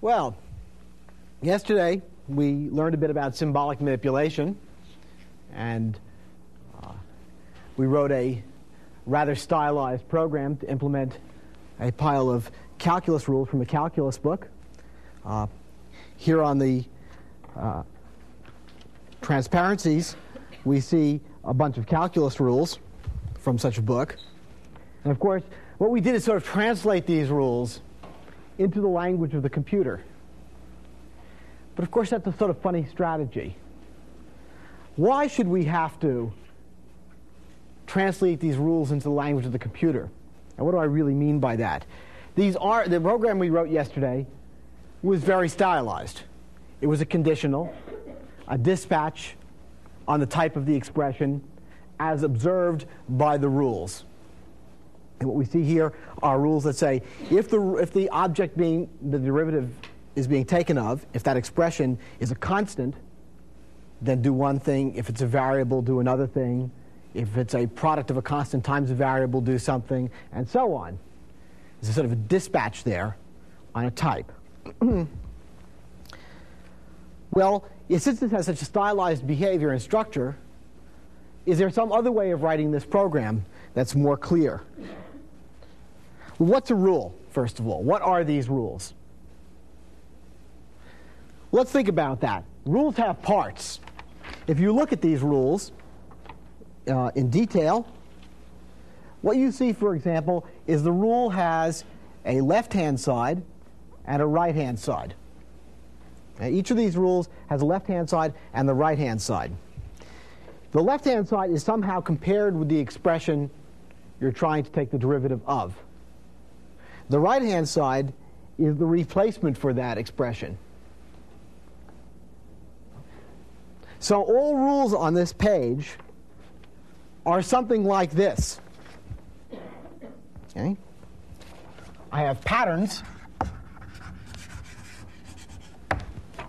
Well, yesterday we learned a bit about symbolic manipulation, and we wrote a rather stylized program to implement a pile of calculus rules from a calculus book. Here on the transparencies, we see a bunch of calculus rules from such a book. And of course, what we did is sort of translate these rules into the language of the computer. But of course, that's a sort of funny strategy. Why should we have to translate these rules into the language of the computer? And what do I really mean by that? The program we wrote yesterday was very stylized. It was a conditional, a dispatch on the type of the expression as observed by the rules. And what we see here are rules that say if the object being the derivative is being taken of, if that expression is a constant, then do one thing. If it's a variable, do another thing. If it's a product of a constant times a variable, do something, and so on. There's a sort of a dispatch there on a type. Well, since this has such a stylized behavior and structure, is there some other way of writing this program that's more clear? Well, what's a rule, first of all? What are these rules? Let's think about that. Rules have parts. If you look at these rules in detail, what you see, for example, is the rule has a left-hand side and a right-hand side. Each of these rules has a left-hand side and the right-hand side. The left-hand side is somehow compared with the expression you're trying to take the derivative of. The right-hand side is the replacement for that expression. So all rules on this page are something like this. Okay? I have patterns.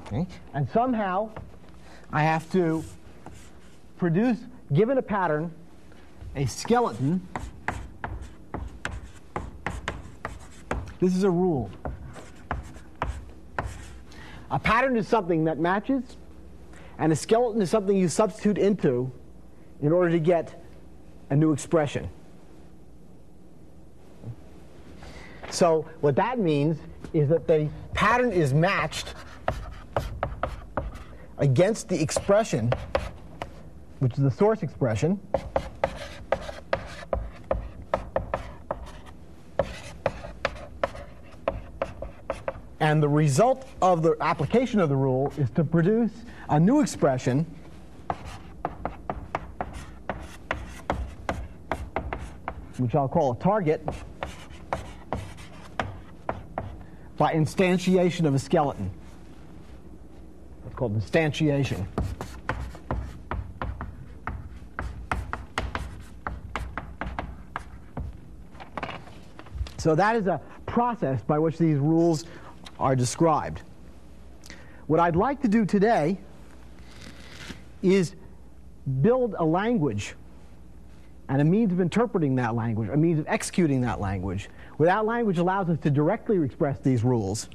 Okay? And somehow I have to produce, given a pattern, a skeleton. This is a rule. A pattern is something that matches, and a skeleton is something you substitute into in order to get a new expression. So what that means is that the pattern is matched against the expression, which is the source expression, and the result of the application of the rule is to produce a new expression which I'll call a target by instantiation of a skeleton. It's called instantiation. So that is a process by which these rules are described. What I'd like to do today is build a language and a means of interpreting that language, a means of executing that language, where that language allows us to directly express these rules.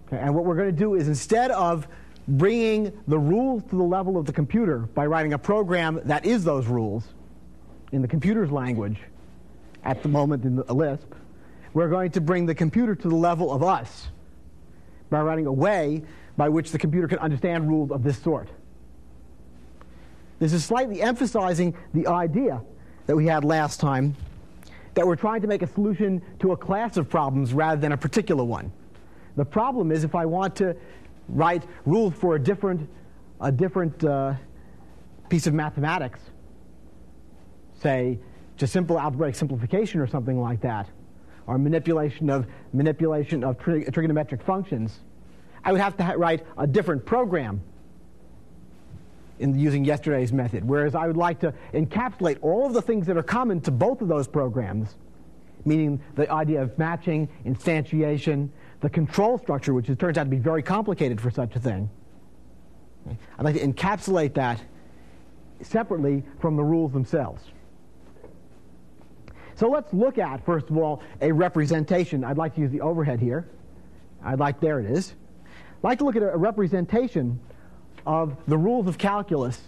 Okay, and what we're going to do is, instead of bringing the rules to the level of the computer by writing a program that is those rules in the computer's language at the moment in the Lisp, we're going to bring the computer to the level of us by writing a way by which the computer can understand rules of this sort. This is slightly emphasizing the idea that we had last time, that we're trying to make a solution to a class of problems rather than a particular one. The problem is, if I want to write rules for a different piece of mathematics, say just simple algebraic simplification or something like that, or manipulation of trigonometric functions, I would have to write a different program in using yesterday's method, whereas I would like to encapsulate all of the things that are common to both of those programs, meaning the idea of matching, instantiation, the control structure, which turns out to be very complicated for such a thing. I'd like to encapsulate that separately from the rules themselves. So let's look at, first of all, a representation. I'd like to use the overhead here. There it is. I'd like to look at a representation of the rules of calculus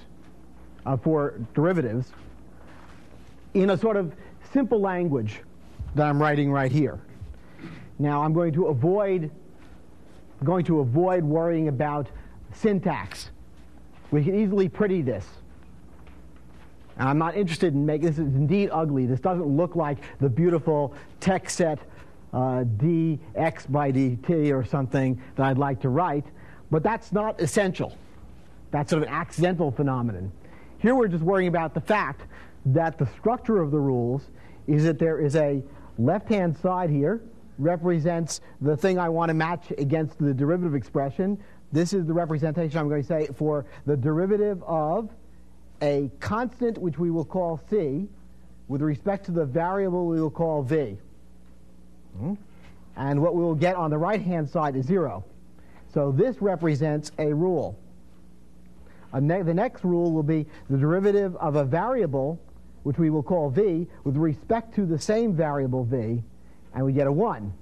for derivatives in a sort of simple language that I'm writing right here. Now I'm going to avoid worrying about syntax. We can easily pretty this. And I'm not interested in making this. Is indeed ugly. This doesn't look like the beautiful text set dx by dt or something that I'd like to write, but that's not essential. That's sort of an accidental phenomenon. Here we're just worrying about the fact that the structure of the rules is that there is a left-hand side here, represents the thing I want to match against the derivative expression. This is the representation I'm going to say for the derivative of a constant which we will call c with respect to the variable we will call v. And what we will get on the right-hand side is 0. So this represents a rule. The next rule will be the derivative of a variable, which we will call v, with respect to the same variable v, and we get a 1.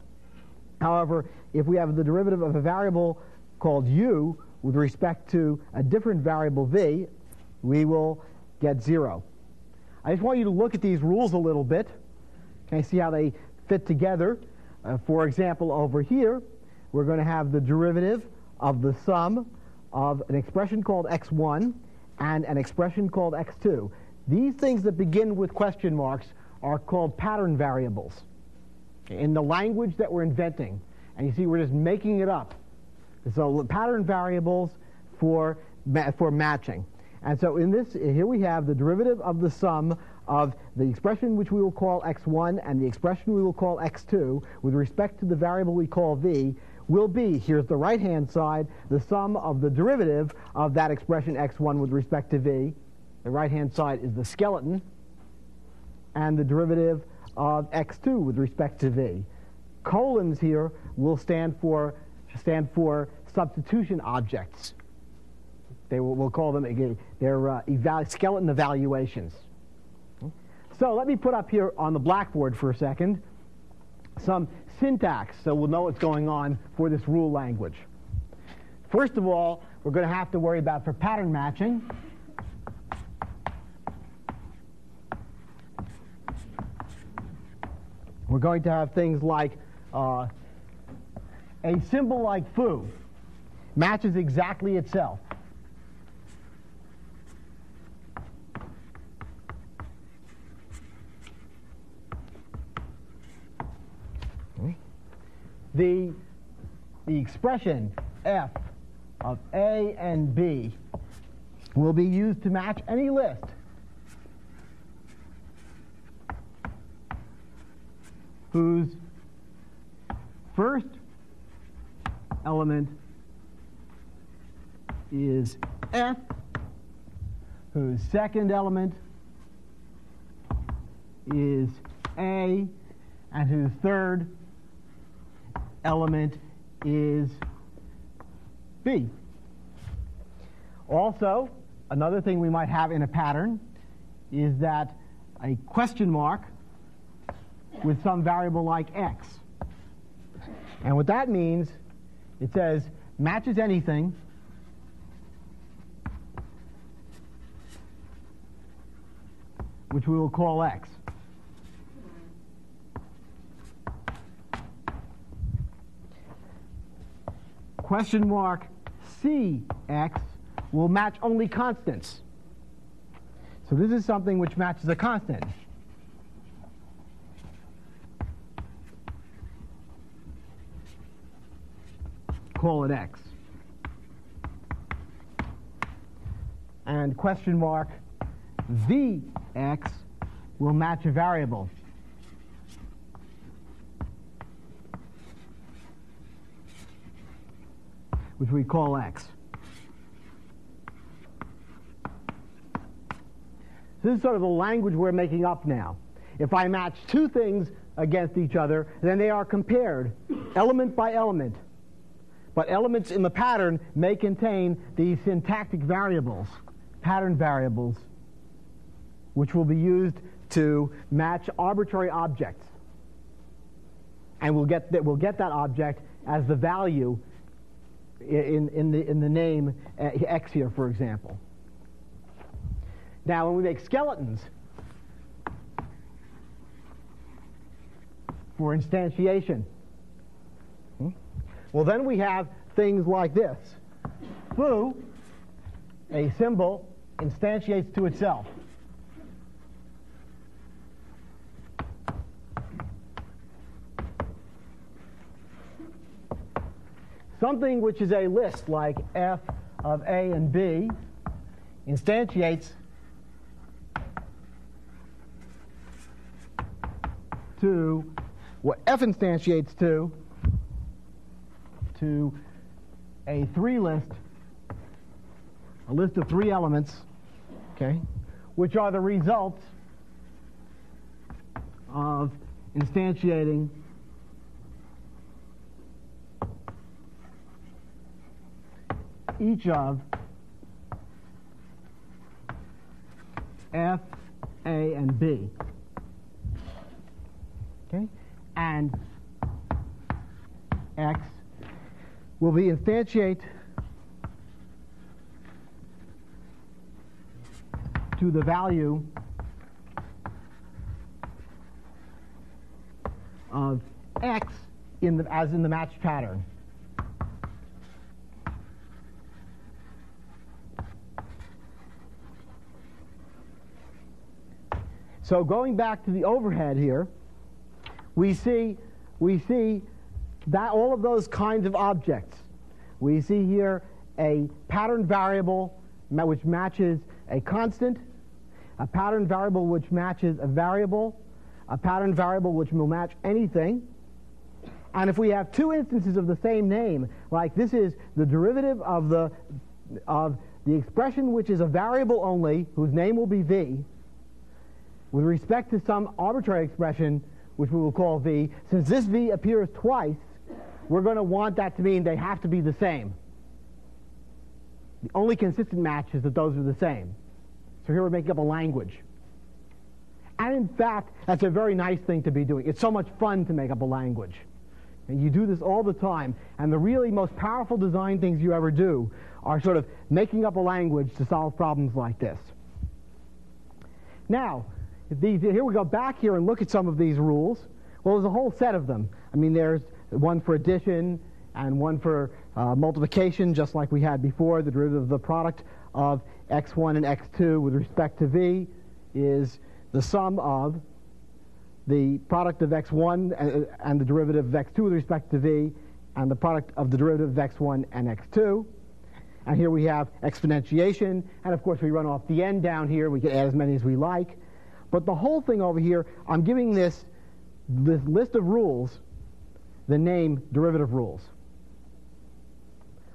However, if we have the derivative of a variable called u with respect to a different variable v, we will get 0. I just want you to look at these rules a little bit. Can I see how they fit together? For example, over here, we're going to have the derivative of the sum of an expression called x1 and an expression called x2. These things that begin with question marks are called pattern variables in the language that we're inventing. And you see, we're just making it up. So pattern variables for matching. And so in this, here we have the derivative of the sum of the expression which we will call x1 and the expression we will call x2 with respect to the variable we call v will be, here's the right-hand side, the sum of the derivative of that expression x1 with respect to v. The right-hand side is the skeleton, and the derivative of x2 with respect to v. Colons here will stand for substitution objects. We'll call them they're skeleton evaluations. So let me put up here on the blackboard for a second some syntax so we'll know what's going on for this rule language. First of all, we're going to have to worry about for pattern matching. We're going to have things like a symbol like foo matches exactly itself. The expression f of a and b will be used to match any list whose first element is f, whose second element is a, and whose third element is b. Also, another thing we might have in a pattern is that a question mark with some variable like x. And what that means, it says matches anything which we will call x. Question mark cx will match only constants. So this is something which matches a constant. Call it x. And question mark vx will match a variable. Which we call x. This is sort of the language we're making up now. If I match two things against each other, then they are compared element by element. But elements in the pattern may contain these syntactic variables, pattern variables, which will be used to match arbitrary objects. And we'll get that object as the value in the name x here, for example. Now, when we make skeletons for instantiation, well, then we have things like this. Foo, a symbol, instantiates to itself. Something which is a list like f of a and b instantiates to what f instantiates to a list of 3 elements, okay, which are the results of instantiating each of f, a, and b. Okay? And x will be instantiate to the value of x as in the matched pattern. So going back to the overhead here, we see that all of those kinds of objects. We see here a pattern variable which matches a constant, a pattern variable which matches a variable, a pattern variable which will match anything. And if we have 2 instances of the same name, like this is the derivative of the expression which is a variable only, whose name will be v, with respect to some arbitrary expression which we will call v, since this v appears twice, we're going to want that to mean they have to be the same. The only consistent match is that those are the same. So here we're making up a language. And in fact, that's a very nice thing to be doing. It's so much fun to make up a language. And you do this all the time. And the really most powerful design things you ever do are sort of making up a language to solve problems like this. Now, here we go back here and look at some of these rules. Well, there's a whole set of them. I mean, there's one for addition and one for multiplication, just like we had before. The derivative of the product of x1 and x2 with respect to v is the sum of the product of x1 and the derivative of x2 with respect to v, and the product of the derivative of x1 and x2. And here we have exponentiation, and of course we run off the end down here. We can add as many as we like. But the whole thing over here, I'm giving this list of rules the name derivative rules.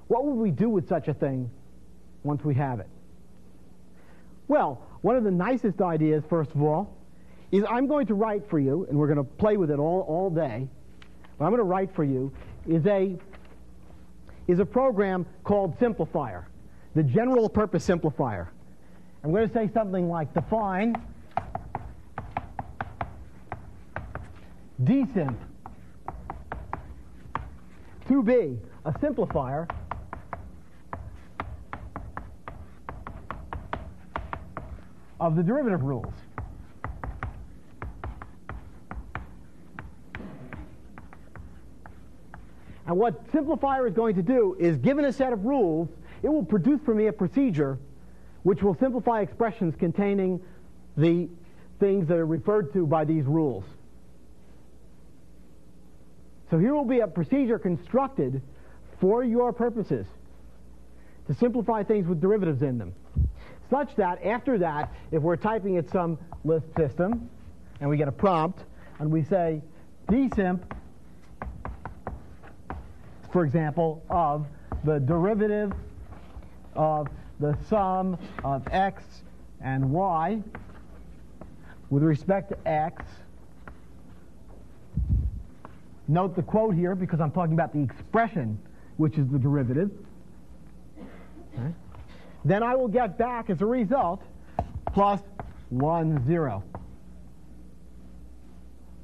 What would we do with such a thing once we have it? Well, one of the nicest ideas, first of all, is I'm going to write for you, and we're going to play with it all day. What I'm going to write for you is a program called simplifier, the general purpose simplifier. I'm going to say something like define dsimp to be a simplifier of the derivative rules. And what simplifier is going to do is, given a set of rules, it will produce for me a procedure which will simplify expressions containing the things that are referred to by these rules. So here will be a procedure constructed for your purposes to simplify things with derivatives in them, such that after that, if we're typing at some list system and we get a prompt and we say dsimp, for example, of the derivative of the sum of x and y with respect to x. Note the quote here because I'm talking about the expression, which is the derivative. Okay. Then I will get back as a result plus 1, 0.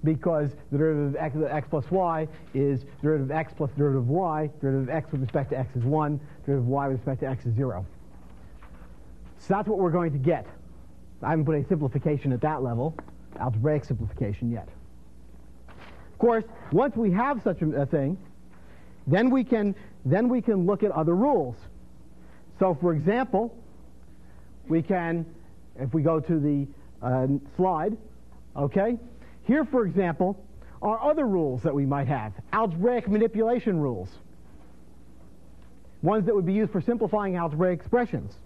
because the derivative of x plus y is derivative of x plus derivative of y. Derivative of x with respect to x is 1. Derivative of y with respect to x is 0. So that's what we're going to get. I haven't put a simplification at that level, algebraic simplification yet. Of course, once we have such a thing, then we can look at other rules. So, for example, we can, if we go to the slide, okay, here, for example, are other rules that we might have, algebraic manipulation rules, ones that would be used for simplifying algebraic expressions.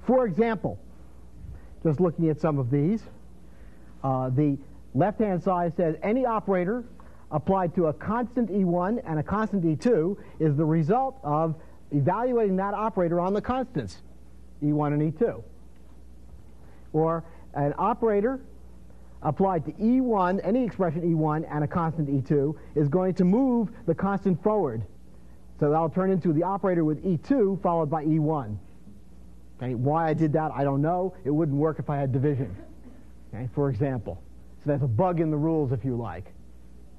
For example, just looking at some of these, the left-hand side says any operator applied to a constant E1 and a constant E2 is the result of evaluating that operator on the constants, E1 and E2. Or an operator applied to E1, any expression E1 and a constant E2 is going to move the constant forward. So that'll turn into the operator with E2 followed by E1. Okay, why I did that, I don't know. It wouldn't work if I had division, okay, for example. So that's a bug in the rules, if you like.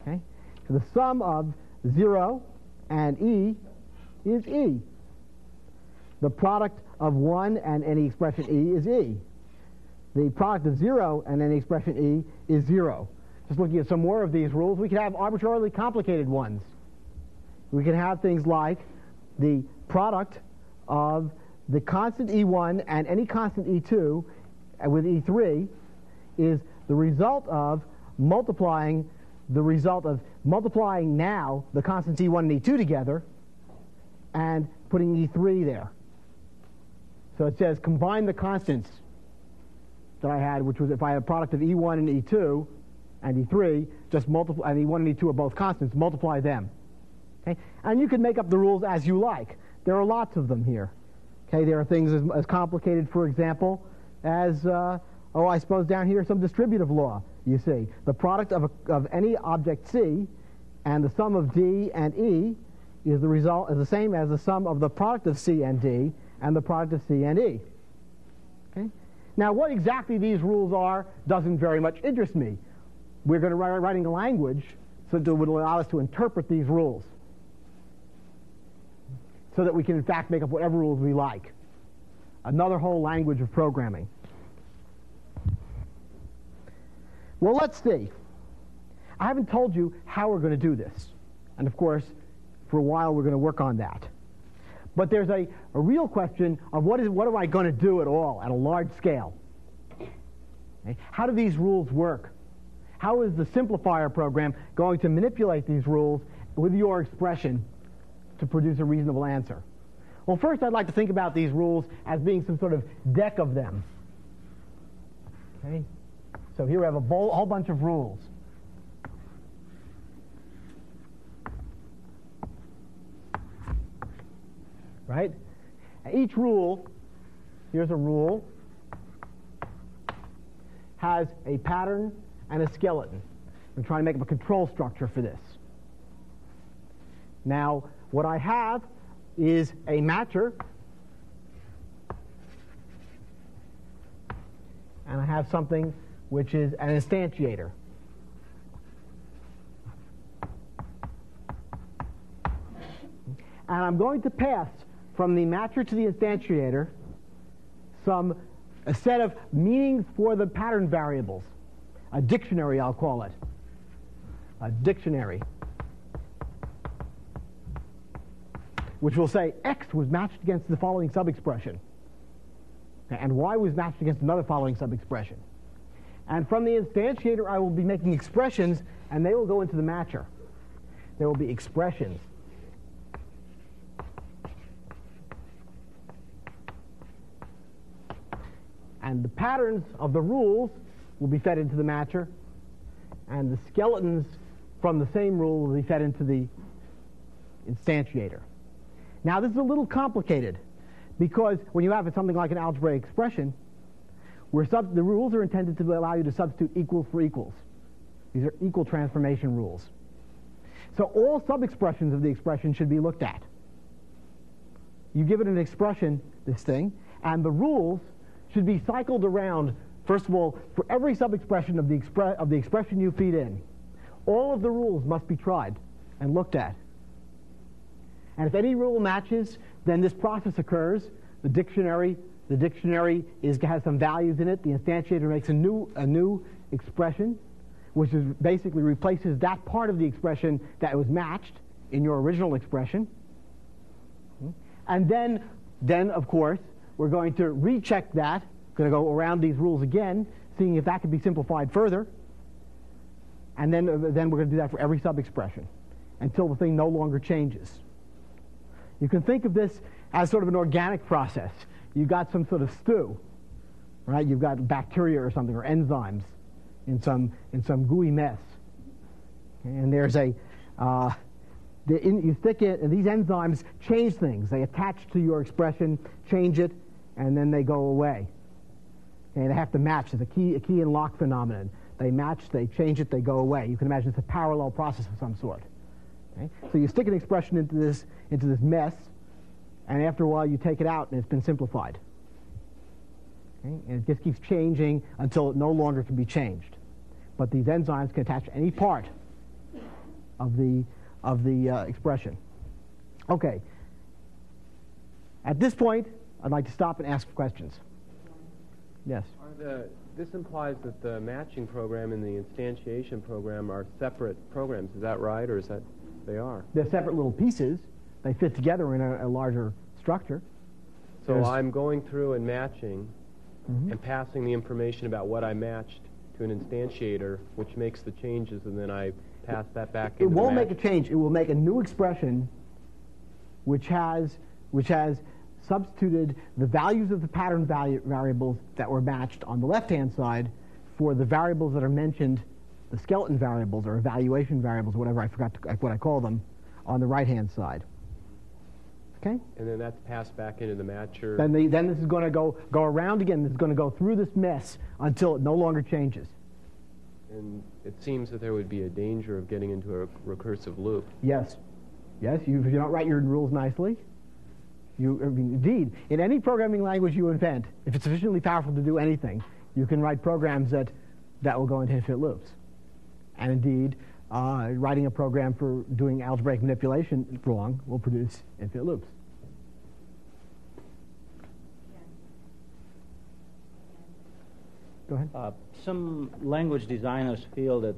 Okay? So the sum of 0 and E is E. The product of 1 and any expression E is E. The product of 0 and any expression E is 0. Just looking at some more of these rules, we could have arbitrarily complicated ones. We can have things like the product of the constant E1 and any constant E2 with E3 is the result of multiplying now the constants E1 and E2 together and putting E3 there. So it says combine the constants that I had, which was if I had a product of E1 and E2 and E3, just multiply, and E1 and E2 are both constants, multiply them. Okay? And you can make up the rules as you like. There are lots of them here. Okay, there are things as complicated, for example, as, I suppose down here some distributive law, you see. The product of any object C and the sum of D and E is the same as the sum of the product of C and D and the product of C and E. Okay? Now, what exactly these rules are doesn't very much interest me. We're going to writing a language so that it would allow us to interpret these rules, so that we can, in fact, make up whatever rules we like. Another whole language of programming. Well, let's see. I haven't told you how we're going to do this. And, of course, for a while we're going to work on that. But there's a real question of what am I going to do at all at a large scale? Okay? How do these rules work? How is the simplifier program going to manipulate these rules with your expression to produce a reasonable answer? Well, first I'd like to think about these rules as being some sort of deck of them. Okay? So here we have a whole bunch of rules. Right? Each rule, here's a rule, has a pattern and a skeleton. I'm trying to make up a control structure for this. Now, what I have is a matcher, and I have something which is an instantiator. And I'm going to pass from the matcher to the instantiator a set of meanings for the pattern variables. A dictionary, I'll call it. A dictionary. Which will say X was matched against the following subexpression, and Y was matched against another following subexpression. And from the instantiator, I will be making expressions, and they will go into the matcher. There will be expressions. And the patterns of the rules will be fed into the matcher, and the skeletons from the same rule will be fed into the instantiator. Now, this is a little complicated, because when you have something like an algebraic expression, where the rules are intended to allow you to substitute equals for equals. These are equal transformation rules. So all subexpressions of the expression should be looked at. You give it an expression, this thing, and the rules should be cycled around, first of all, for every subexpression of the expression you feed in. all of the rules must be tried and looked at. And if any rule matches, then this process occurs. The dictionary has some values in it. The instantiator makes a new expression, which is basically replaces that part of the expression that was matched in your original expression. And then of course, we're going to recheck that. Going to go around these rules again, seeing if that can be simplified further. And then we're going to do that for every sub-expression until the thing no longer changes. You can think of this as sort of an organic process. You've got some sort of stew, right? You've got bacteria or something, or enzymes in some gooey mess. Okay? And there's you stick it, and these enzymes change things. They attach to your expression, change it, and then they go away. Okay? They have to match. It's a key and lock phenomenon. They match, they change it, they go away. You can imagine it's a parallel process of some sort. Okay? So you stick an expression into this mess, and after a while you take it out and it's been simplified. Okay? And it just keeps changing until it no longer can be changed. But these enzymes can attach to any part of the expression. Okay. At this point, I'd like to stop and ask questions. Yes? This implies that the matching program and the instantiation program are separate programs. Is that right, or is that they are? They're separate little pieces. They fit together in a larger structure. So I'm going through and matching and passing the information about what I matched to an instantiator, which makes the changes, and then I pass that back into the It won't make a change. It will make a new expression which has substituted the values of the pattern variables that were matched on the left-hand side for the variables that are mentioned, the skeleton variables or evaluation variables, whatever I forgot what I call them, on the right-hand side. Okay? And then that's passed back into the matcher. Then this is going to go around again. This is going to go through this mess until it no longer changes. And it seems that there would be a danger of getting into a recursive loop. Yes. Yes, if you don't write your rules nicely. Indeed, in any programming language you invent, if it's sufficiently powerful to do anything, you can write programs that will go into infinite loops. And indeed, writing a program for doing algebraic manipulation wrong will produce infinite loops. Go ahead. Some language designers feel that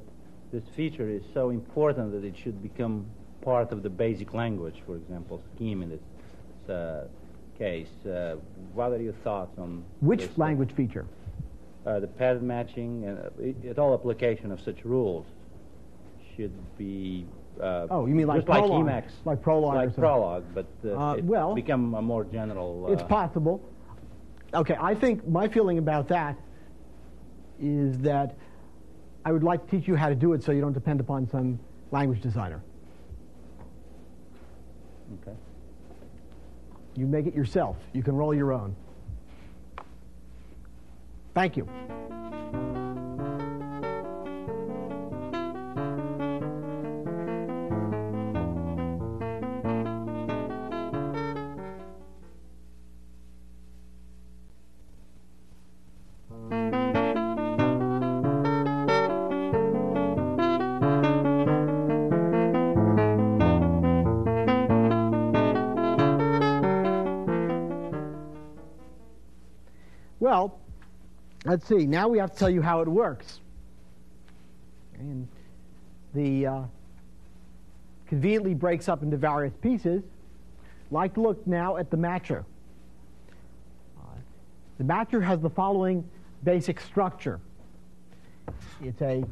this feature is so important that it should become part of the basic language, for example, scheme in this case. What are your thoughts on which this language feature? The pattern matching and all application of such rules should be you mean like just Prolog? like Emacs, like Prolog? Like Prolog, but well, become a more general. It's possible. Okay, I think my feeling about that is that I would like to teach you how to do it so you don't depend upon some language designer. Okay. You make it yourself. You can roll your own. Thank you. Well, let's see. Now we have to tell you how it works. And the conveniently breaks up into various pieces. Like to look now at the matcher. The matcher has the following basic structure. It's a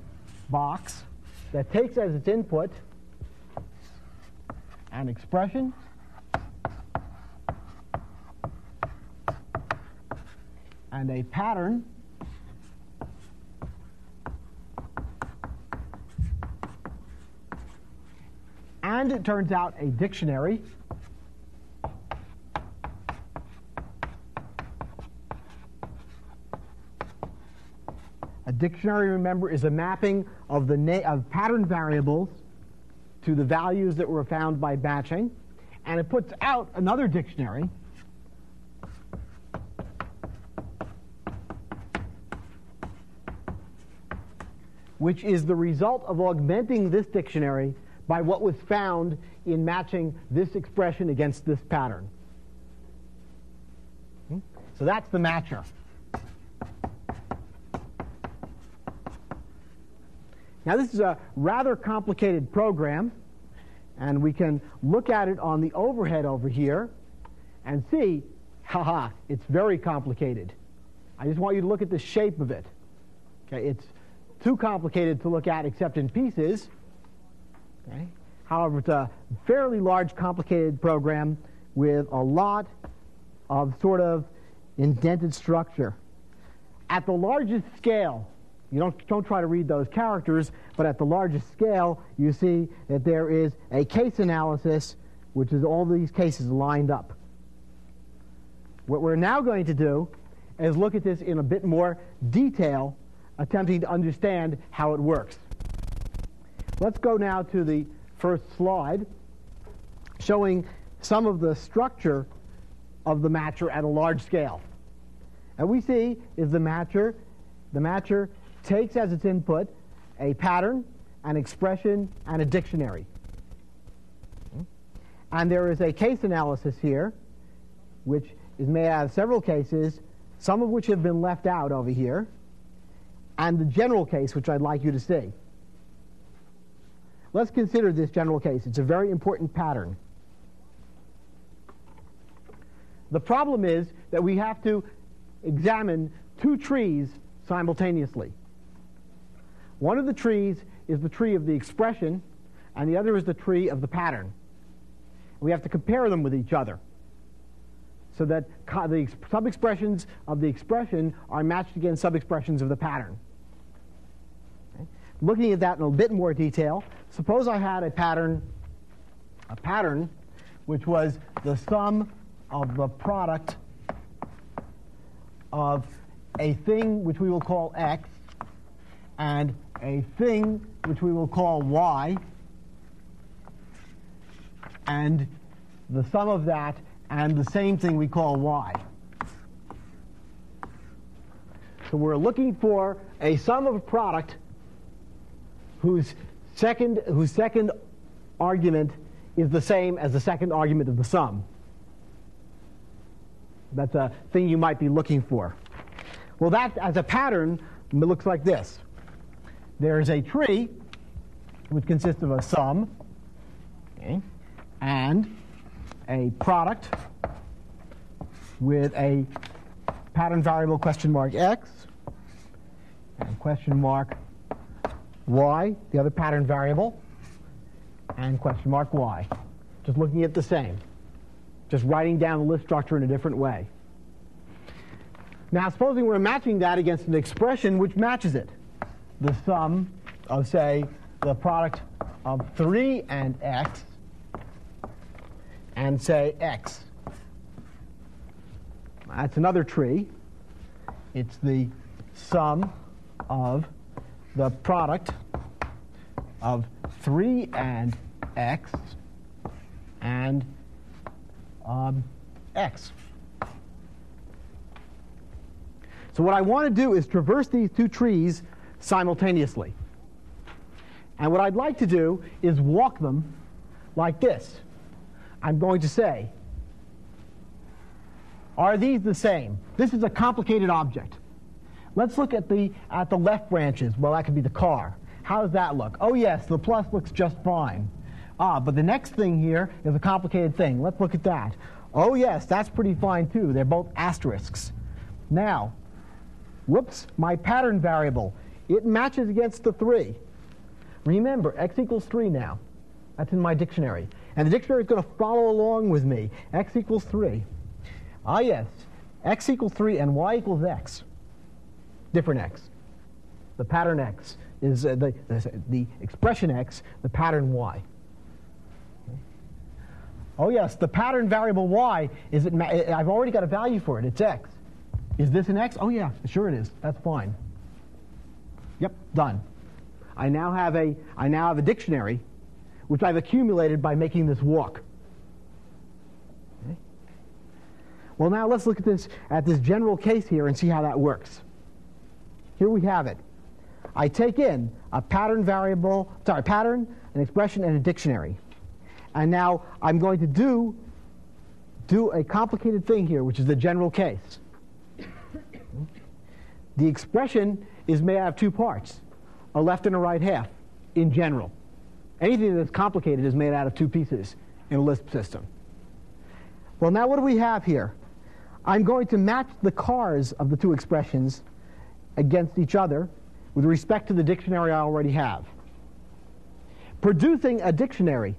box that takes as its input an expression and a pattern and it turns out a dictionary A dictionary, remember, is a mapping of of pattern variables to the values that were found by batching, and it puts out another dictionary which is the result of augmenting this dictionary by what was found in matching this expression against this pattern. So that's the matcher. Now this is a rather complicated program, and we can look at it on the overhead over here and see, haha, it's very complicated. I just want you to look at the shape of it. Okay, it's too complicated to look at except in pieces. Okay? However, it's a fairly large, complicated program with a lot of sort of indented structure. At the largest scale, you don't try to read those characters, but at the largest scale, you see that there is a case analysis, which is all these cases lined up. What we're now going to do is look at this in a bit more detail, attempting to understand how it works. Let's go now to the first slide, showing some of the structure of the matcher at a large scale. And we see is the matcher takes as its input a pattern, an expression, and a dictionary. And there is a case analysis here, which is made out of several cases, some of which have been left out over here, and the general case, which I'd like you to see. Let's consider this general case. It's a very important pattern. The problem is that we have to examine two trees simultaneously. One of the trees is the tree of the expression, and the other is the tree of the pattern. We have to compare them with each other so that the sub-expressions of the expression are matched against sub-expressions of the pattern. Okay. Looking at that in a bit more detail, suppose I had a pattern which was the sum of the product of a thing which we will call x and a thing which we will call y, and the sum of that and the same thing we call y. So we're looking for a sum of a product whose second argument is the same as the second argument of the sum. That's a thing you might be looking for. Well, that as a pattern looks like this. There is a tree which consists of a sum, okay, and a product with a pattern variable question mark x and question mark y, the other pattern variable, and question mark y. Just looking at the same. Just writing down the list structure in a different way. Now, supposing we're matching that against an expression which matches it. The sum of, say, the product of 3 and x, and say x. That's another tree. It's the sum of the product of 3 and x and x. So what I want to do is traverse these two trees simultaneously. And what I'd like to do is walk them like this. I'm going to say, are these the same? This is a complicated object. Let's look at the left branches. Well, that could be the car. How does that look? Oh, yes, the plus looks just fine. But the next thing here is a complicated thing. Let's look at that. Oh, yes, that's pretty fine, too. They're both asterisks. Now, whoops, my pattern variable. It matches against the 3. Remember, x equals 3 now. That's in my dictionary. And the dictionary is going to follow along with me. X equals 3. Ah, yes, x equals 3 and y equals x. Different x. The pattern x is the expression x, the pattern y. Oh, yes, the pattern variable y, I've already got a value for it. It's x. Is this an x? Oh, yeah, sure it is. That's fine. Yep, done. I now have a dictionary which I've accumulated by making this walk. Okay. Well, now let's look at this general case here and see how that works. Here we have it. I take in a pattern variable, pattern, an expression, and a dictionary. And now I'm going to do a complicated thing here, which is the general case. The expression is made out of two parts, a left and a right half, in general. Anything that's complicated is made out of two pieces in a Lisp system. Well, now what do we have here? I'm going to match the cars of the two expressions against each other with respect to the dictionary I already have, producing a dictionary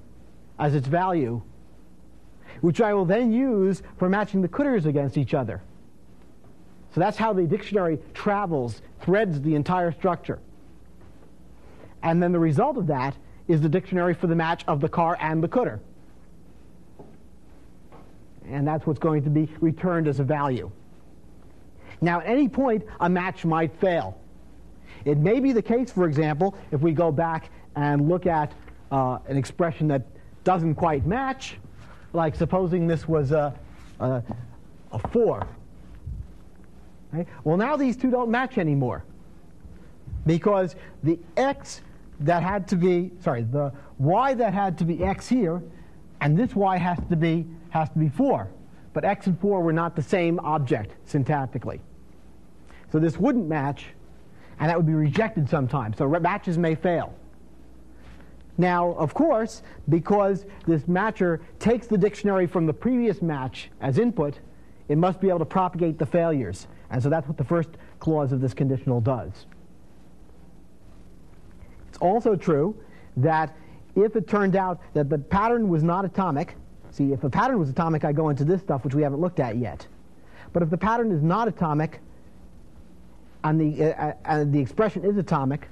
as its value, which I will then use for matching the coutures against each other. So that's how the dictionary travels, threads the entire structure. And then the result of that is the dictionary for the match of the car and the couter. And that's what's going to be returned as a value. Now, at any point, a match might fail. It may be the case, for example, if we go back and look at an expression that doesn't quite match, like supposing this was a 4. Okay? Well, now these two don't match anymore, because the x that had to be, the y that had to be x here, and this y has to be 4. But x and 4 were not the same object syntactically. So this wouldn't match, and that would be rejected sometimes. So matches may fail. Now, of course, because this matcher takes the dictionary from the previous match as input, it must be able to propagate the failures. And so that's what the first clause of this conditional does. It's also true that if it turned out that the pattern was not atomic, see, if the pattern was atomic, I go into this stuff, which we haven't looked at yet. But if the pattern is not atomic, and the expression is atomic,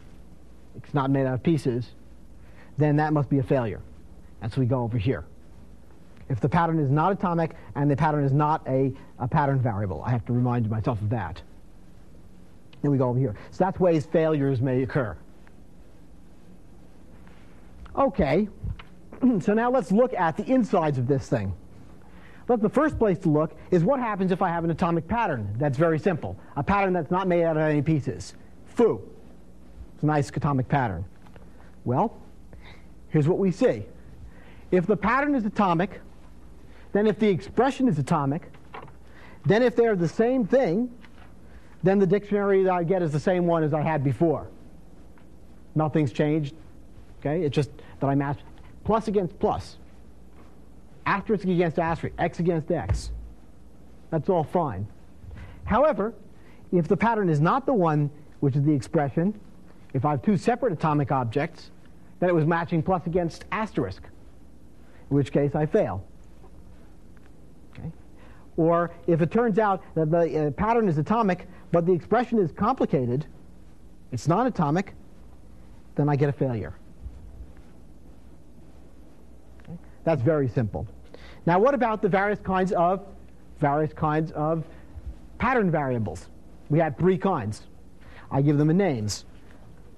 it's not made out of pieces, then that must be a failure. And so we go over here. If the pattern is not atomic and the pattern is not a pattern variable, I have to remind myself of that. Then we go over here. So that's ways failures may occur. Okay, so now let's look at the insides of this thing. But the first place to look is what happens if I have an atomic pattern. That's very simple. A pattern that's not made out of any pieces. Foo. It's a nice atomic pattern. Well, here's what we see. If the pattern is atomic, then if the expression is atomic, then if they're the same thing, then the dictionary that I get is the same one as I had before. Nothing's changed. Okay? It's just that I match plus against plus, asterisk against asterisk, x against x. That's all fine. However, if the pattern is not the one which is the expression, if I have two separate atomic objects, then it was matching plus against asterisk, in which case I fail. Okay? Or if it turns out that the pattern is atomic, but the expression is complicated, it's not atomic, then I get a failure. Okay? That's very simple. Now, what about the various kinds of pattern variables? We had 3 kinds. I give them names.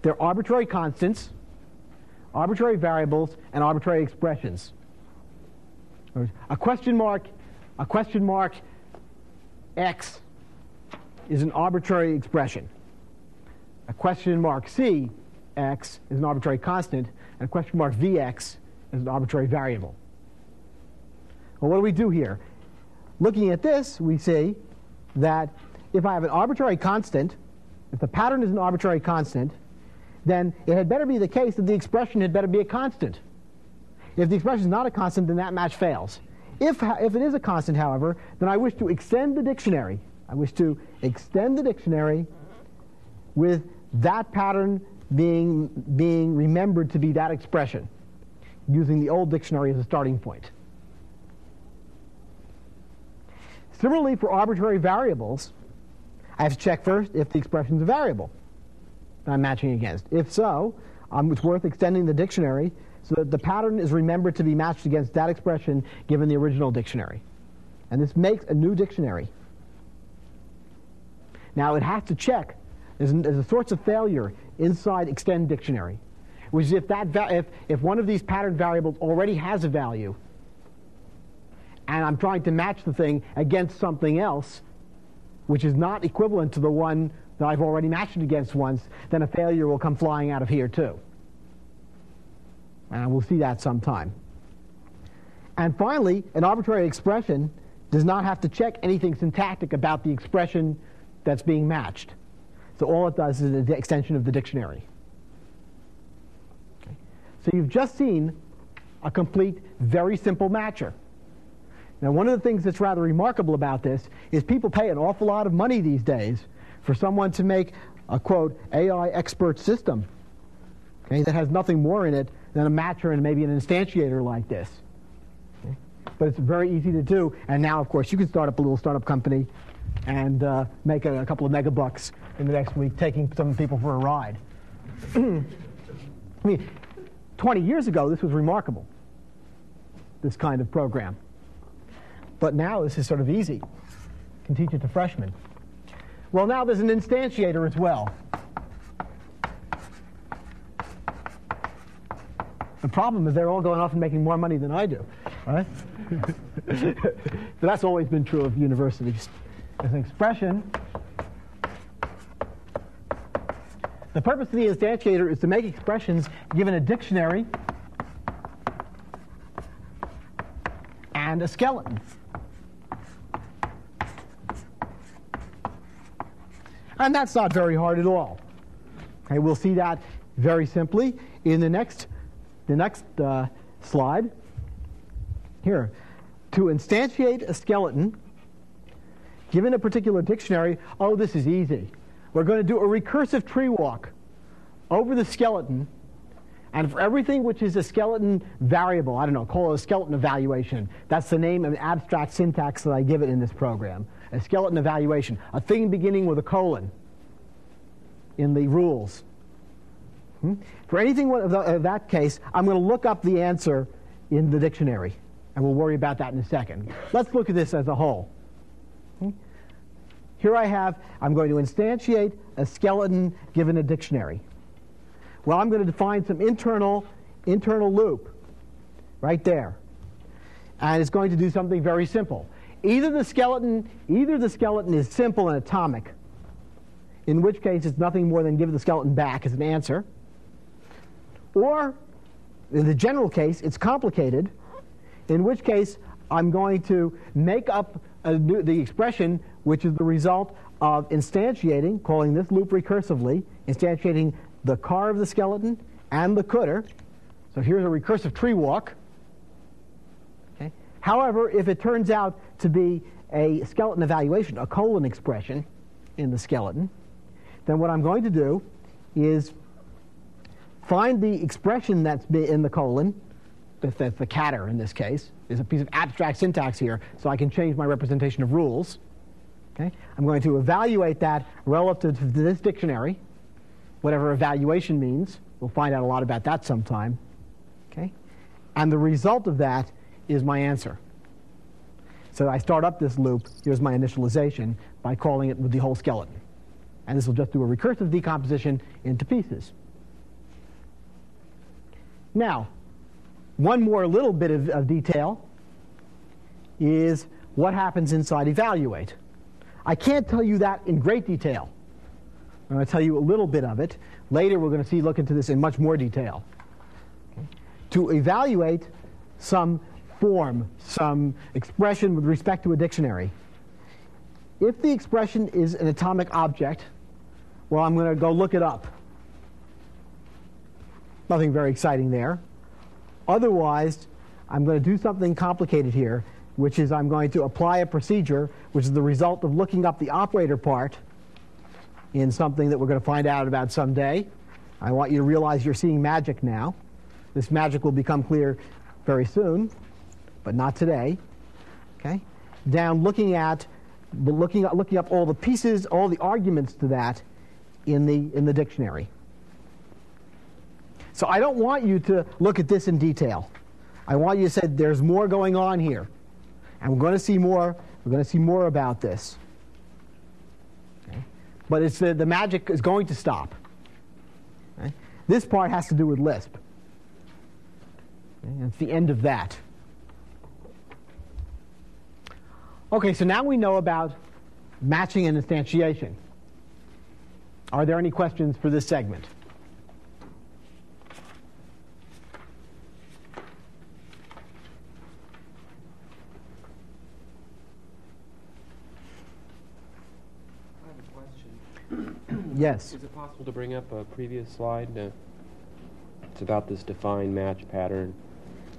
They're arbitrary constants, arbitrary variables, and arbitrary expressions. A question mark x is an arbitrary expression. A question mark c x is an arbitrary constant, and a question mark vx is an arbitrary variable. Well, what do we do here? Looking at this, we see that if I have an arbitrary constant, if the pattern is an arbitrary constant, then it had better be the case that the expression had better be a constant. If the expression is not a constant, then that match fails. If it is a constant, however, then I wish to extend the dictionary. I wish to extend the dictionary with that pattern being remembered to be that expression, using the old dictionary as a starting point. Similarly, for arbitrary variables, I have to check first if the expression is a variable that I'm matching against. If so, it's worth extending the dictionary so that the pattern is remembered to be matched against that expression given the original dictionary. And this makes a new dictionary. Now, it has to check. There's a source of failure inside extend dictionary, which is if one of these pattern variables already has a value, and I'm trying to match the thing against something else, which is not equivalent to the one that I've already matched it against once, then a failure will come flying out of here too. And we'll see that sometime. And finally, an arbitrary expression does not have to check anything syntactic about the expression that's being matched. So all it does is an extension of the dictionary. Okay. So you've just seen a complete, very simple matcher. Now, one of the things that's rather remarkable about this is people pay an awful lot of money these days for someone to make a, quote, AI expert system, okay, that has nothing more in it than a matcher and maybe an instantiator like this. Okay. But it's very easy to do, and now, of course, you can start up a little startup company and make a couple of megabucks in the next week, taking some people for a ride. I mean, 20 years ago, this was remarkable, this kind of program. But now this is sort of easy. You can teach it to freshmen. Well, now there's an instantiator as well. The problem is they're all going off and making more money than I do, right? But that's always been true of universities. As an expression, the purpose of the instantiator is to make expressions given a dictionary and a skeleton. And that's not very hard at all. Okay, we'll see that very simply in the next slide. Here, to instantiate a skeleton, given a particular dictionary, oh, this is easy. We're going to do a recursive tree walk over the skeleton, and for everything which is a skeleton variable, I don't know, call it a skeleton evaluation. That's the name of an abstract syntax that I give it in this program. A skeleton evaluation, a thing beginning with a colon in the rules. For anything of that case, I'm going to look up the answer in the dictionary, and we'll worry about that in a second. Let's look at this as a whole. Here I'm going to instantiate a skeleton given a dictionary. Well, I'm going to define some internal loop right there. And it's going to do something very simple. Either the skeleton is simple and atomic, in which case it's nothing more than give the skeleton back as an answer, or in the general case it's complicated, in which case I'm going to make up the expression which is the result of instantiating, calling this loop recursively, instantiating the car of the skeleton and the cooter. So here's a recursive tree walk. Okay. However, if it turns out to be a skeleton evaluation, a colon expression in the skeleton, then what I'm going to do is find the expression that's in the colon, that's the catter in this case. There's a piece of abstract syntax here, so I can change my representation of rules. Okay? I'm going to evaluate that relative to this dictionary, whatever evaluation means. We'll find out a lot about that sometime. Okay? And the result of that is my answer. So I start up this loop. Here's my initialization by calling it with the whole skeleton. And this will just do a recursive decomposition into pieces. Now, one more little bit of detail is what happens inside evaluate. I can't tell you that in great detail. I'm going to tell you a little bit of it. Later we're going to look into this in much more detail. Okay. To evaluate some form, some expression with respect to a dictionary, if the expression is an atomic object, well, I'm going to go look it up. Nothing very exciting there. Otherwise, I'm going to do something complicated here, which is I'm going to apply a procedure which is the result of looking up the operator part in something that we're going to find out about someday. I want you to realize you're seeing magic now. This magic will become clear very soon, but not today. Okay? Down looking up all the pieces, all the arguments to that in the dictionary. So I don't want you to look at this in detail. I want you to say there's more going on here. And we're going to see more. We're going to see more about this. Okay? But it's the magic is going to stop. Okay? This part has to do with Lisp. Okay? And it's the end of that. Okay, so now we know about matching and instantiation. Are there any questions for this segment? I have a question. Yes. Is it possible to bring up a previous slide? It's about this defined match pattern.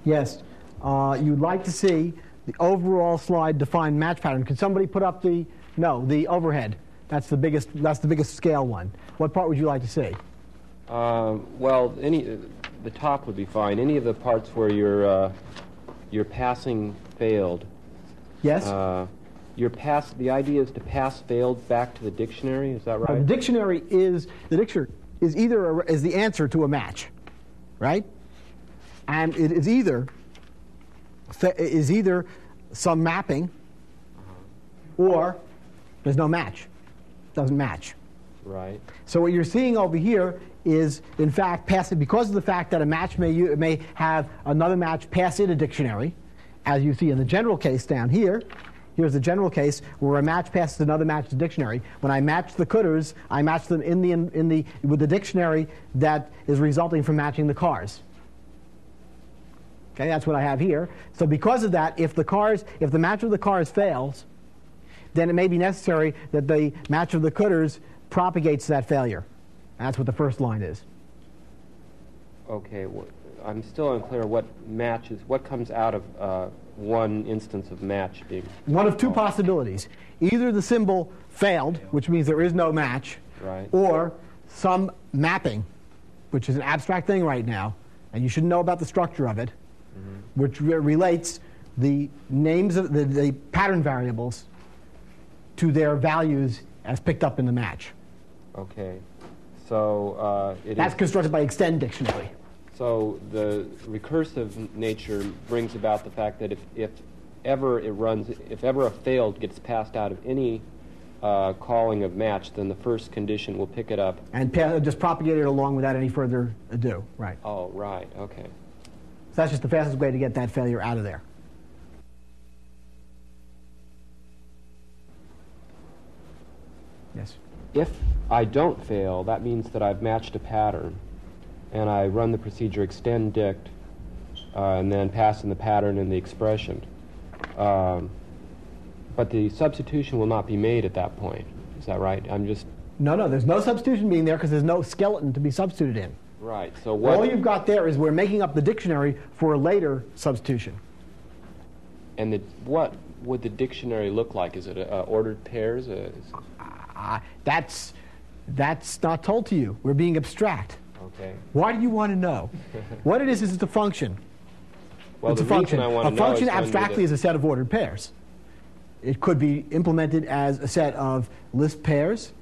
Yes. You'd like to see the overall slide defined match pattern. Could somebody put up the overhead? That's the biggest scale one. What part would you like to see? Well, the top would be fine. Any of the parts where your passing failed. Yes. The idea is to pass failed back to the dictionary. Is that right? The dictionary is the answer to a match, right? And it is either some mapping, or there's no match. Doesn't match. Right. So what you're seeing over here is, in fact, because of the fact that a match may have another match pass in a dictionary, as you see in the general case down here. Here's the general case where a match passes another match to dictionary. When I match the cooters, I match them with the dictionary that is resulting from matching the cars. Okay, that's what I have here. So because of that, if the match of the cars fails, then it may be necessary that the match of the cooters propagates that failure. And that's what the first line is. Okay, I'm still unclear what comes out of one instance of match being... One of two possibilities. Either the symbol failed, which means there is no match, right, or some mapping, which is an abstract thing right now, and you should know about the structure of it, which relates the names of the pattern variables to their values as picked up in the match. Okay. So that's constructed by Extend Dictionary. So the recursive nature brings about the fact that if ever a failed gets passed out of any calling of match, then the first condition will pick it up. And just propagate it along without any further ado. Right. Oh, right. Okay. So that's just the fastest way to get that failure out of there. Yes. If I don't fail, that means that I've matched a pattern, and I run the procedure extend dict, and then pass in the pattern and the expression. But the substitution will not be made at that point. Is that right? No, there's no substitution being there because there's no skeleton to be substituted in. Right. So what... All you've got there is we're making up the dictionary for a later substitution. And what would the dictionary look like? Is it ordered pairs? That's not told to you. We're being abstract. Okay. Why do you want to know? What it is it's a function. Well, it's the a function. I want to a function know is abstractly is a set of ordered pairs. It could be implemented as a set of Lisp pairs.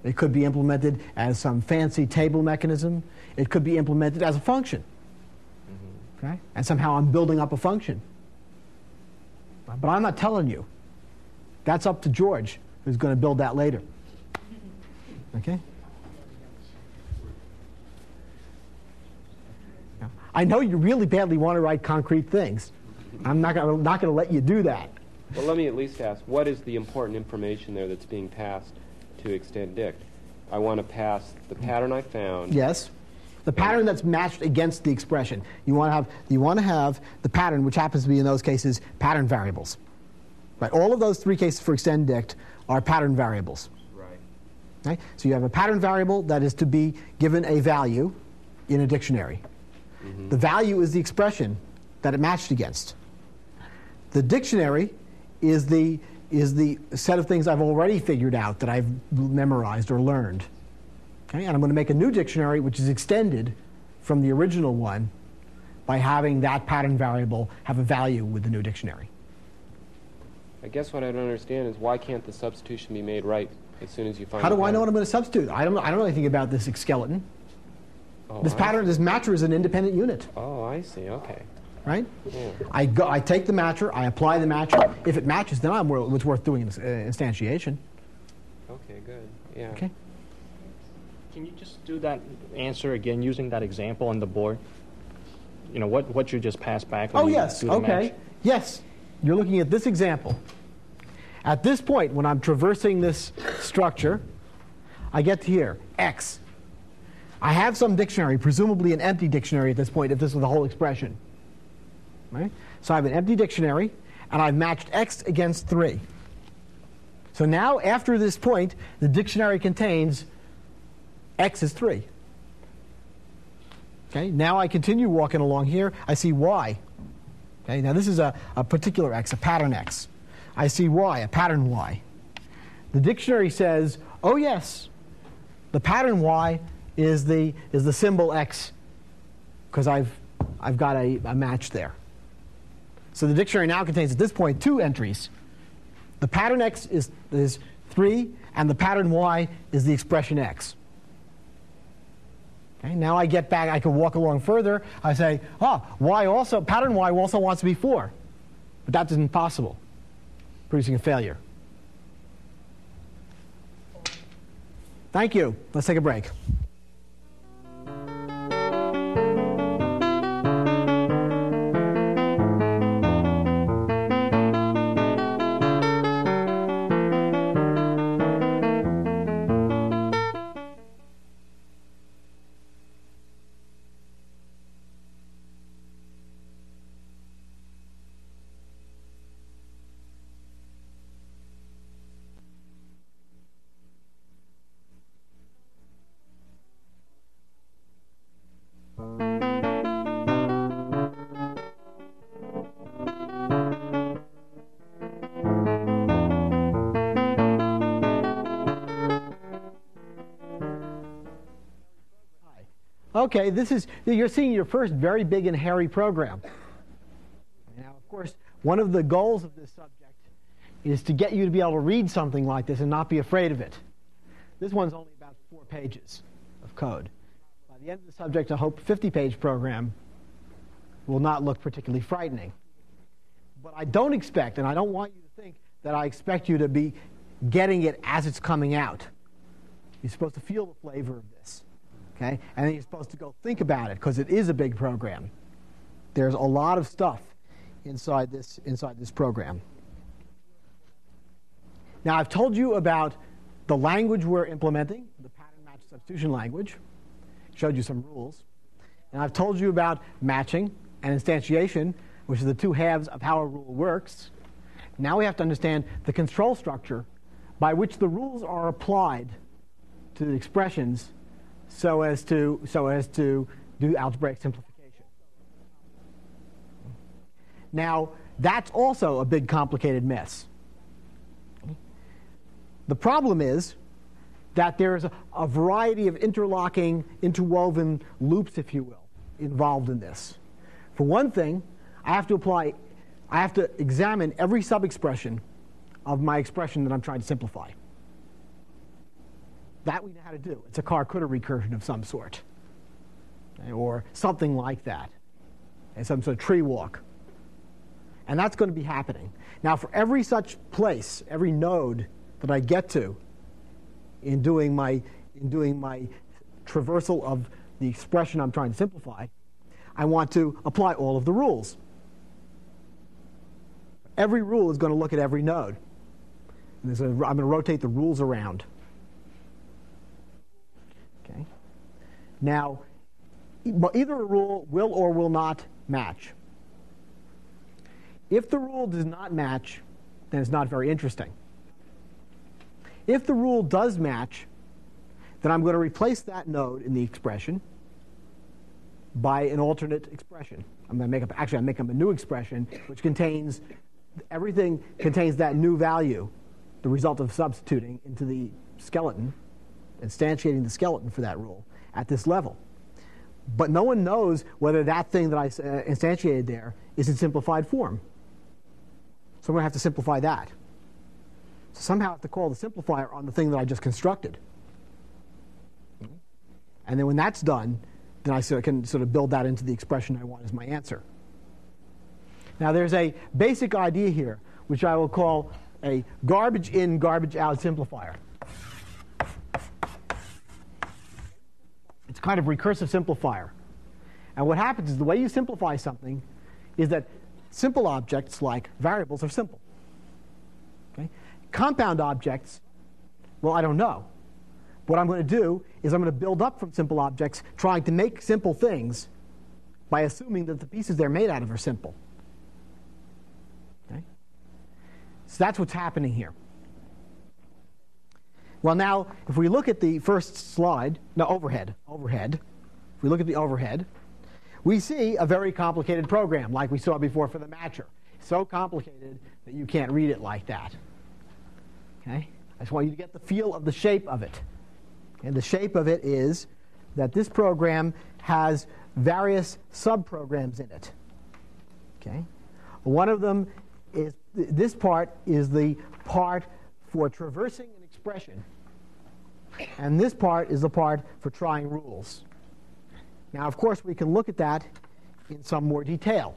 It could be implemented as some fancy table mechanism. It could be implemented as a function. Okay? And somehow I'm building up a function. But I'm not telling you. That's up to George, who's going to build that later. Okay? I know you really badly want to write concrete things. I'm not going to let you do that. Well, let me at least ask, what is the important information there that's being passed to extend dict? I want to pass the pattern I found. Yes. The pattern that's matched against the expression. You want to have the pattern, which happens to be in those cases pattern variables. Right? All of those three cases for extend dict are pattern variables. Right. Okay? So you have a pattern variable that is to be given a value in a dictionary. The value is the expression that it matched against. The dictionary is the set of things I've already figured out that I've memorized or learned. Okay? And I'm going to make a new dictionary which is extended from the original one by having that pattern variable have a value with the new dictionary. I guess what I don't understand is why can't the substitution be made right as soon as you find How do the I know pattern? what I'm going to substitute? I don't know anything about this skeleton. Oh, This matcher is an independent unit. Oh, I see. Okay. Right? Yeah. I take the matcher, I apply the matcher. If it matches, then it's worth doing instantiation. Okay, good. Yeah. Okay. Can you just do that answer again using that example on the board? You know, what you just passed back when Oh, you yes. do the Okay. match? Yes. You're looking at this example. At this point, when I'm traversing this structure, I get to here, x. I have some dictionary, presumably an empty dictionary at this point, if this was the whole expression. Right? So I have an empty dictionary, and I've matched x against 3. So now, after this point, the dictionary contains x is 3. Okay, now I continue walking along here. I see y. Okay, now this is a particular x, a pattern x. I see y, a pattern y. The dictionary says, oh yes, the pattern y is the symbol x, because I've got a match there. So the dictionary now contains, at this point, 2 entries. The pattern x is 3, and the pattern y is the expression x. Okay, now I get back, I can walk along further. I say, pattern y also wants to be 4. But that isn't possible, producing a failure. Thank you. Let's take a break. Okay, you're seeing your first very big and hairy program. Now, of course, one of the goals of this subject is to get you to be able to read something like this and not be afraid of it. This one's only about 4 pages of code. By the end of the subject, I hope 50-page program will not look particularly frightening. But I don't expect, and I don't want you to think that I expect you to be getting it as it's coming out. You're supposed to feel the flavor of this. Okay? And then you're supposed to go think about it, because it is a big program. There's a lot of stuff inside this program. Now, I've told you about the language we're implementing, the pattern match substitution language. Showed you some rules. And I've told you about matching and instantiation, which are the 2 halves of how a rule works. Now we have to understand the control structure by which the rules are applied to the expressions so as to do algebraic simplification. Now, that's also a big, complicated mess. The problem is that there's a variety of interlocking, interwoven loops, if you will, involved in this. For one thing, I have to examine every sub-expression of my expression that I'm trying to simplify. That we know how to do. It's a car-coulda recursion of some sort, or something like that, and some sort of tree walk. And that's going to be happening. Now, for every such place, every node that I get to in doing my traversal of the expression I'm trying to simplify, I want to apply all of the rules. Every rule is going to look at every node. And I'm going to rotate the rules around. Okay. Now, either a rule will or will not match. If the rule does not match, then it's not very interesting. If the rule does match, then I'm going to replace that node in the expression by an alternate expression. I'm going to make up a new expression which contains everything contains that new value, the result of substituting into the skeleton, instantiating the skeleton for that rule at this level. But no one knows whether that thing that I instantiated there is in simplified form. So I'm going to have to simplify that. So somehow I have to call the simplifier on the thing that I just constructed. And then when that's done, then I can sort of build that into the expression I want as my answer. Now there's a basic idea here, which I will call a garbage in, garbage out simplifier. It's kind of recursive simplifier. And what happens is the way you simplify something is that simple objects like variables are simple. Okay? Compound objects, well, I don't know. what I'm going to do is I'm going to build up from simple objects, trying to make simple things by assuming that the pieces they're made out of are simple. Okay? So that's what's happening here. Well, now, if we look at the first slide, no, overhead. If we look at the overhead, we see a very complicated program, like we saw before for the matcher. So complicated that you can't read it like that. Okay? I just want you to get the feel of the shape of it. And the shape of it is that this program has various subprograms in it. Okay? One of them is, this part is the part for traversing an expression. And this part is the part for trying rules. Now, of course, we can look at that in some more detail.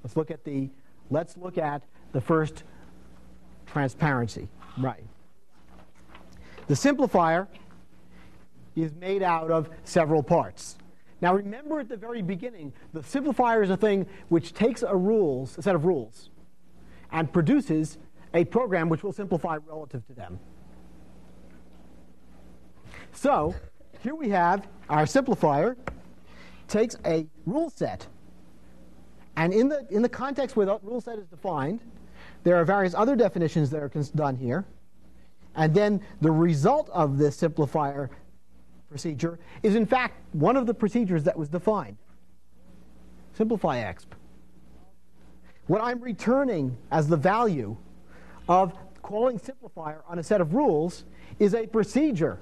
Let's look at the first transparency. Right. The simplifier is made out of several parts. Now, remember at the very beginning, the simplifier is a thing which takes a set of rules, and produces a program which will simplify relative to them. So, here we have our simplifier takes a rule set, and in the context where the rule set is defined, there are various other definitions that are done here, and then the result of this simplifier procedure is in fact one of the procedures that was defined. Simplify exp. What I'm returning as the value of calling simplifier on a set of rules is a procedure.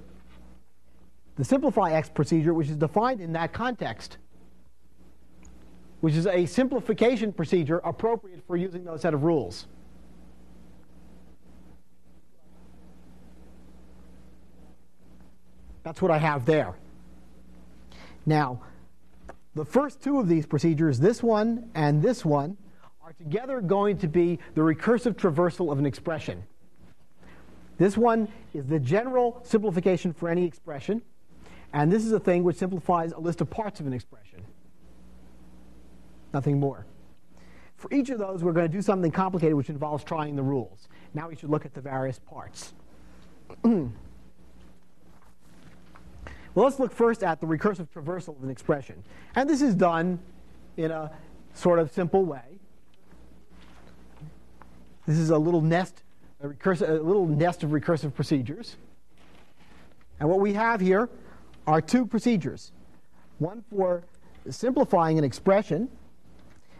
The simplify exp procedure, which is defined in that context, which is a simplification procedure appropriate for using those set of rules. That's what I have there. Now, the first two of these procedures, this one and this one, are together going to be the recursive traversal of an expression. This one is the general simplification for any expression, and this is a thing which simplifies a list of parts of an expression. Nothing more. For each of those, we're going to do something complicated which involves trying the rules. Now we should look at the various parts. Well, let's look first at the recursive traversal of an expression. And this is done in a sort of simple way. This is a little nest, a little nest of recursive procedures. And what we have here are two procedures. One for simplifying an expression,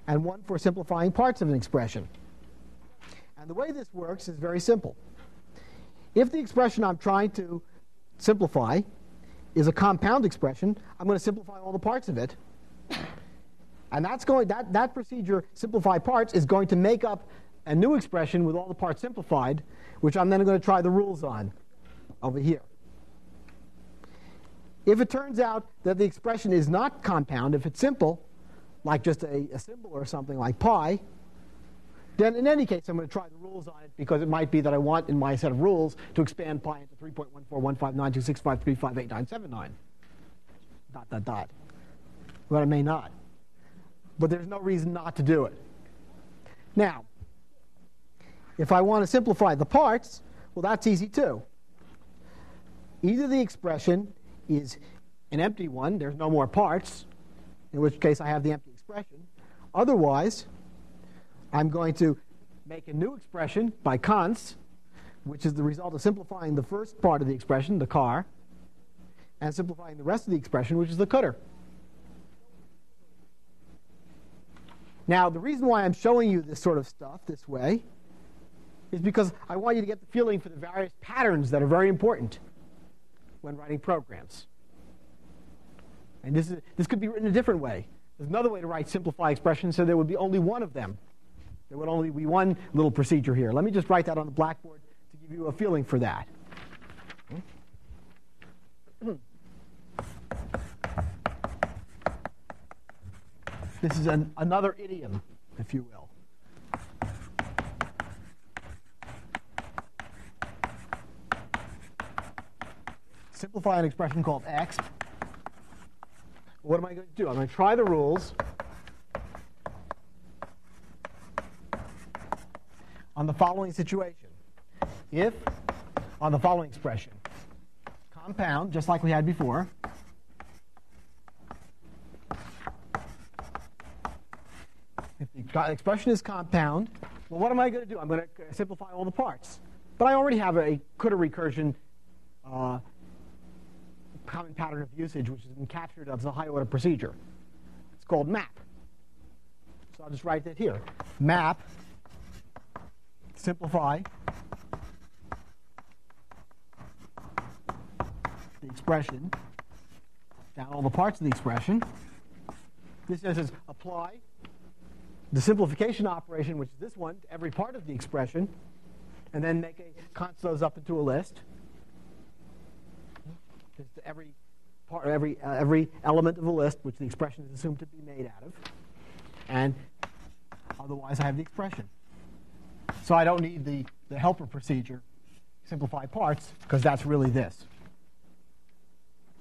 and one for simplifying parts of an expression. And the way this works is very simple. If the expression I'm trying to simplify is a compound expression, I'm going to simplify all the parts of it. And that procedure, simplify parts, is going to make up a new expression with all the parts simplified, which I'm then going to try the rules on over here. If it turns out that the expression is not compound, if it's simple, like just a symbol or something like pi, then in any case I'm going to try the rules on it, because it might be that I want in my set of rules to expand pi into 3.141592653588979. ... But I may not. But there's no reason not to do it. Now, if I want to simplify the parts, well, that's easy too. Either the expression is an empty one, there's no more parts, in which case I have the empty expression. Otherwise, I'm going to make a new expression by const, which is the result of simplifying the first part of the expression, the car, and simplifying the rest of the expression, which is the cutter. Now, the reason why I'm showing you this sort of stuff this way is because I want you to get the feeling for the various patterns that are very important when writing programs. And this could be written a different way. There's another way to write simplify expressions, so there would be only one of them. There would only be one little procedure here. Let me just write that on the blackboard to give you a feeling for that. This is another idiom, if you will. Simplify an expression called x. What am I going to do? I'm going to try the rules on the following situation. If, on the following expression. compound, just like we had before. If the expression is compound, well, what am I going to do? I'm going to simplify all the parts. But I already have a coulda recursion common pattern of usage, which has been captured as a high-order procedure. It's called map. So I'll just write that here. Map, simplify the expression, down all the parts of the expression. This says apply the simplification operation, which is this one, to every part of the expression, and then const those up into a list. Just every element of the list, which the expression is assumed to be made out of, and otherwise I have the expression. So I don't need the helper procedure, simplify parts, because that's really this.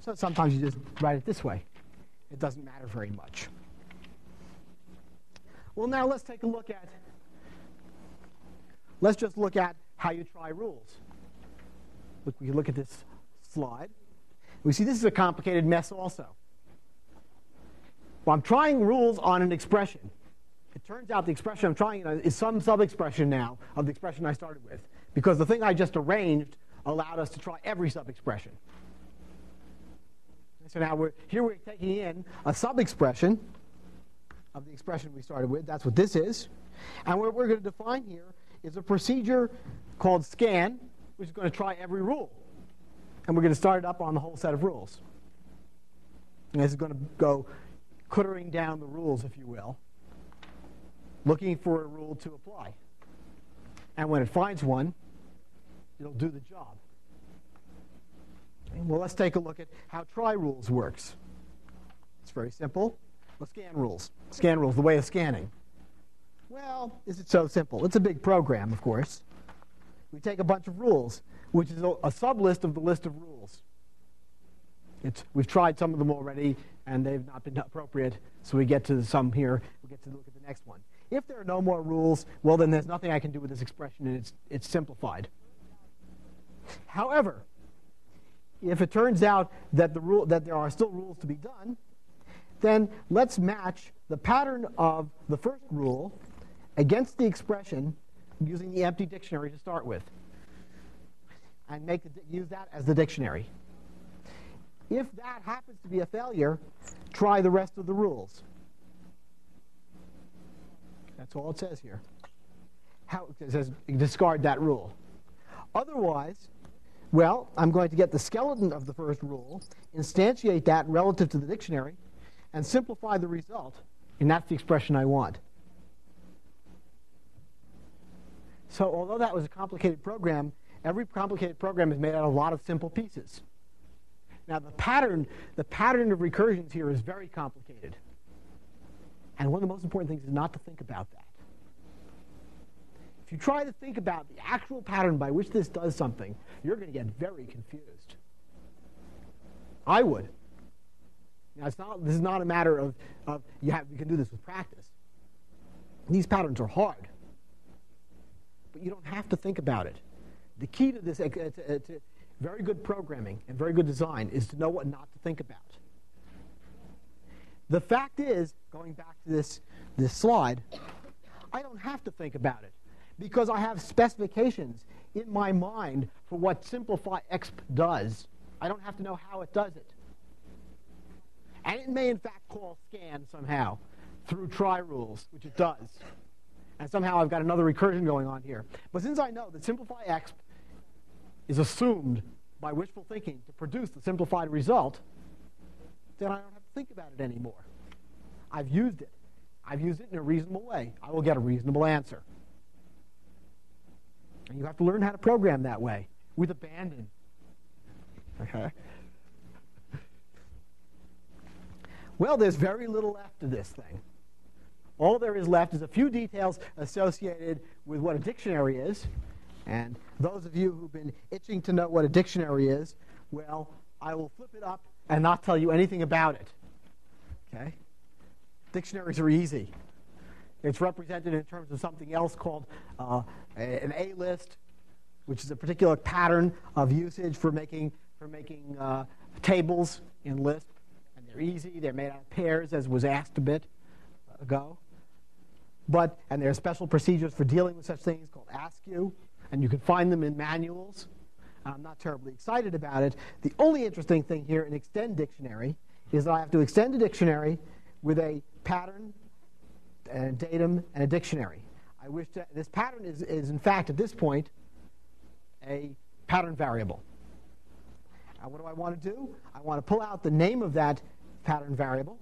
So sometimes you just write it this way. It doesn't matter very much. Well, now let's take a look at, let's just look at how you try rules. Look, we can look at this slide. We see this is a complicated mess also. Well, I'm trying rules on an expression. It turns out the expression I'm trying is some sub-expression now of the expression I started with, because the thing I just arranged allowed us to try every sub-expression. So now we're taking in a sub-expression of the expression we started with. That's what this is. And what we're going to define here is a procedure called scan, which is going to try every rule. And we're going to start it up on the whole set of rules. And this is going to go cootering down the rules, if you will, looking for a rule to apply. And when it finds one, it'll do the job. Okay, well, let's take a look at how try rules works. It's very simple. Well, scan rules. Scan rules, the way of scanning. Well, is it so simple? It's a big program, of course. We take a bunch of rules, which is a sub-list of the list of rules. We've tried some of them already, and they've not been appropriate, so we get to some here. We get to look at the next one. If there are no more rules, well, then there's nothing I can do with this expression, and it's simplified. However, if it turns out that there are still rules to be done, then let's match the pattern of the first rule against the expression using the empty dictionary to start with, and use that as the dictionary. If that happens to be a failure, try the rest of the rules. That's all it says here. It says discard that rule. Otherwise, well, I'm going to get the skeleton of the first rule, instantiate that relative to the dictionary, and simplify the result, and that's the expression I want. So although that was a complicated program, every complicated program is made out of a lot of simple pieces. Now the pattern of recursions here is very complicated. And one of the most important things is not to think about that. If you try to think about the actual pattern by which this does something, you're going to get very confused. I would. Now, this is not a matter of you can do this with practice. These patterns are hard. But you don't have to think about it. The key to this, to very good programming and very good design, is to know what not to think about. The fact is, going back to this slide, I don't have to think about it because I have specifications in my mind for what simplify exp does. I don't have to know how it does it. And it may, in fact, call scan somehow through try rules, which it does. And somehow I've got another recursion going on here. But since I know that simplify exp is assumed by wishful thinking to produce the simplified result, then I don't have to think about it anymore. I've used it. I've used it in a reasonable way. I will get a reasonable answer. And you have to learn how to program that way with abandon. Okay? Well, there's very little left of this thing. All there is left is a few details associated with what a dictionary is. And those of you who've been itching to know what a dictionary is, well, I will flip it up and not tell you anything about it. Okay? Dictionaries are easy. It's represented in terms of something else called an A-list, which is a particular pattern of usage for making for making tables in Lisp, and they're easy. They're made out of pairs, as was asked a bit ago. And there are special procedures for dealing with such things called ASCII, and you can find them in manuals. I'm not terribly excited about it. The only interesting thing here in extend dictionary is that I have to extend a dictionary with a pattern, and a datum, and a dictionary. This pattern is in fact, at this point, a pattern variable. Now, what do I want to do? I want to pull out the name of that pattern variable,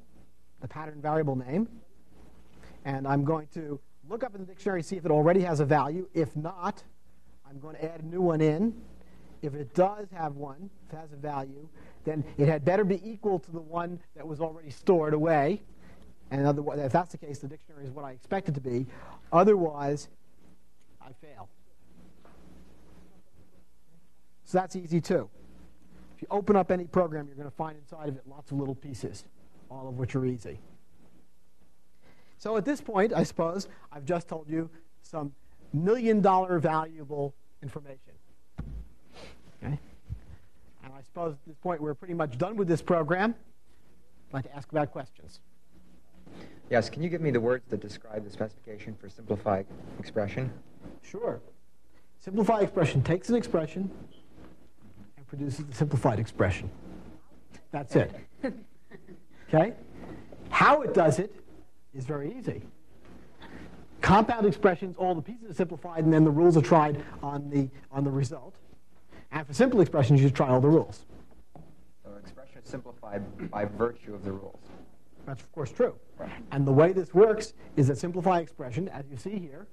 the pattern variable name, and I'm going to look up in the dictionary, see if it already has a value. If not, I'm going to add a new one in. If it does have one, if it has a value, then it had better be equal to the one that was already stored away. And if that's the case, the dictionary is what I expect it to be. Otherwise, I fail. So that's easy too. If you open up any program, you're going to find inside of it lots of little pieces, all of which are easy. So at this point, I suppose, I've just told you some million-dollar valuable information. Okay? And I suppose at this point, we're pretty much done with this program. I'd like to ask about questions. Yes, can you give me the words that describe the specification for simplify expression? Sure. Simplify expression takes an expression and produces the simplified expression. That's it. Okay? How it does it is very easy. Compound expressions, all the pieces are simplified, and then the rules are tried on the result. And for simple expressions, you just try all the rules. So expression is simplified by virtue of the rules. That's, of course, true. Right. And the way this works is that simplify expression, as you see here,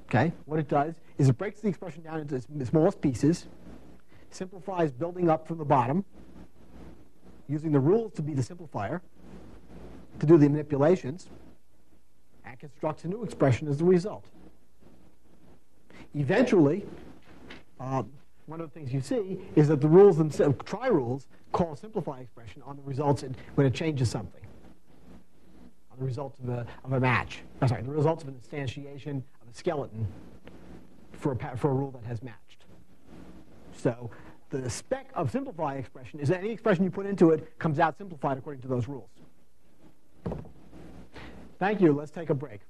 okay, what it does is it breaks the expression down into its smallest pieces, simplifies building up from the bottom, using the rules to be the simplifier, to do the manipulations, and constructs a new expression as the result. Eventually, one of the things you see is that the rules themselves, try rules, call simplify expression on the results when it changes something. On the results of a match. The results of an instantiation of a skeleton for a rule that has matched. So the spec of simplify expression is that any expression you put into it comes out simplified according to those rules. Thank you. Let's take a break.